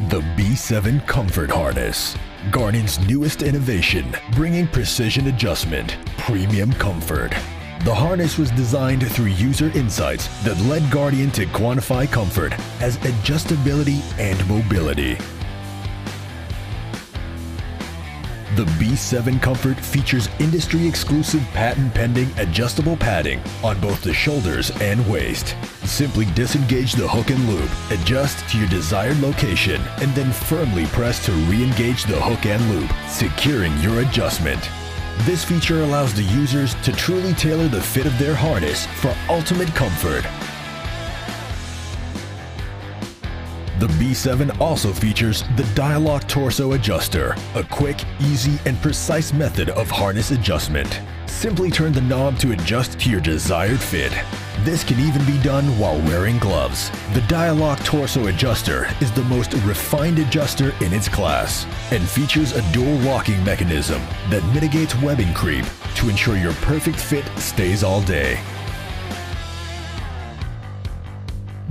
The B7 Comfort Harness, Guardian's newest innovation, bringing precision adjustment, premium comfort. The harness was designed through user insights that led Guardian to quantify comfort as adjustability and mobility. The B7 Comfort features industry-exclusive patent-pending adjustable padding on both the shoulders and waist. Simply disengage the hook and loop, adjust to your desired location, and then firmly press to re-engage the hook and loop, securing your adjustment. This feature allows the users to truly tailor the fit of their harness for ultimate comfort. The B7 also features the Dialog Torso Adjuster, a quick, easy, and precise method of harness adjustment. Simply turn the knob to adjust to your desired fit. This can even be done while wearing gloves. The Dialog Torso Adjuster is the most refined adjuster in its class and features a dual locking mechanism that mitigates webbing creep to ensure your perfect fit stays all day.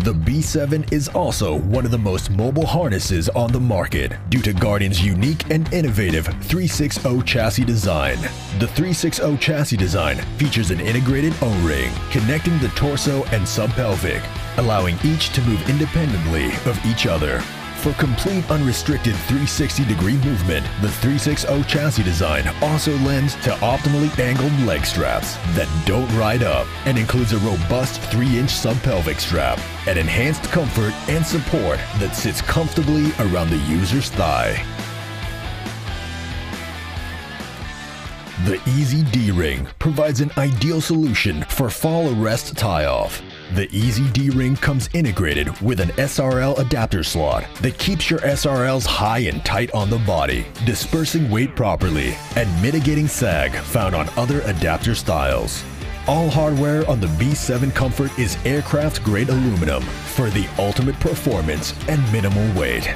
The B7 is also one of the most mobile harnesses on the market due to Guardian's unique and innovative 360 chassis design. The 360 chassis design features an integrated O-ring connecting the torso and subpelvic, allowing each to move independently of each other. For complete unrestricted 360-degree movement, the 360 chassis design also lends to optimally angled leg straps that don't ride up and includes a robust 3-inch subpelvic strap and enhanced comfort and support that sits comfortably around the user's thigh. The Easy D-Ring provides an ideal solution for fall arrest tie-off. The Easy D-Ring comes integrated with an SRL adapter slot that keeps your SRLs high and tight on the body, dispersing weight properly and mitigating sag found on other adapter styles. All hardware on the B7 Comfort is aircraft-grade aluminum for the ultimate performance and minimal weight.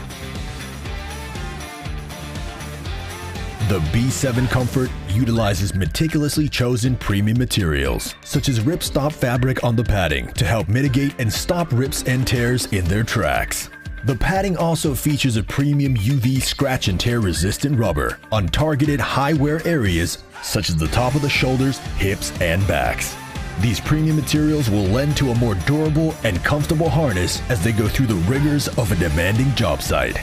The B7 Comfort utilizes meticulously chosen premium materials, such as ripstop fabric on the padding to help mitigate and stop rips and tears in their tracks. The padding also features a premium UV scratch and tear resistant rubber on targeted high wear areas such as the top of the shoulders, hips, and backs. These premium materials will lend to a more durable and comfortable harness as they go through the rigors of a demanding job site.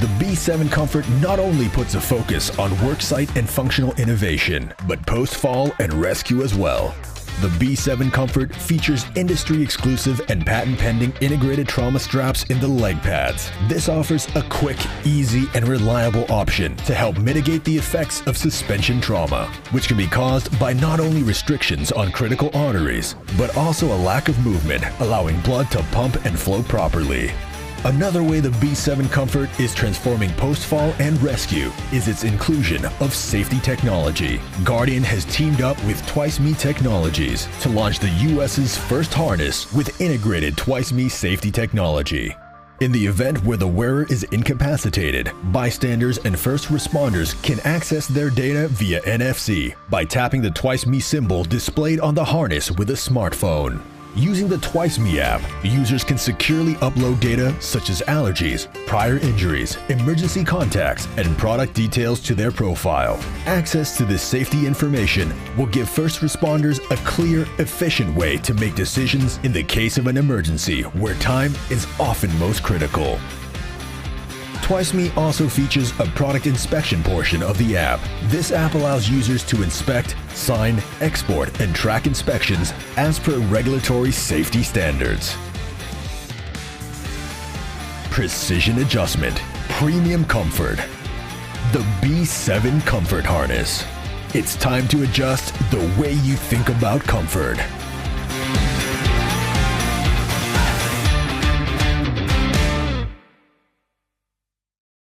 The B7 Comfort not only puts a focus on worksite and functional innovation, but post-fall and rescue as well. The B7 Comfort features industry-exclusive and patent-pending integrated trauma straps in the leg pads. This offers a quick, easy, and reliable option to help mitigate the effects of suspension trauma, which can be caused by not only restrictions on critical arteries, but also a lack of movement, allowing blood to pump and flow properly. Another way the B7 Comfort is transforming post-fall and rescue is its inclusion of safety technology. Guardian has teamed up with Twice Me Technologies to launch the US's first harness with integrated Twice Me safety technology. In the event where the wearer is incapacitated, bystanders and first responders can access their data via NFC by tapping the Twice Me symbol displayed on the harness with a smartphone. Using the Twice Me app, users can securely upload data such as allergies, prior injuries, emergency contacts, and product details to their profile. Access to this safety information will give first responders a clear, efficient way to make decisions in the case of an emergency where time is often most critical. Twice Me also features a product inspection portion of the app. This app allows users to inspect, sign, export, and track inspections as per regulatory safety standards. Precision adjustment, premium comfort. The B7 Comfort Harness. It's time to adjust the way you think about comfort.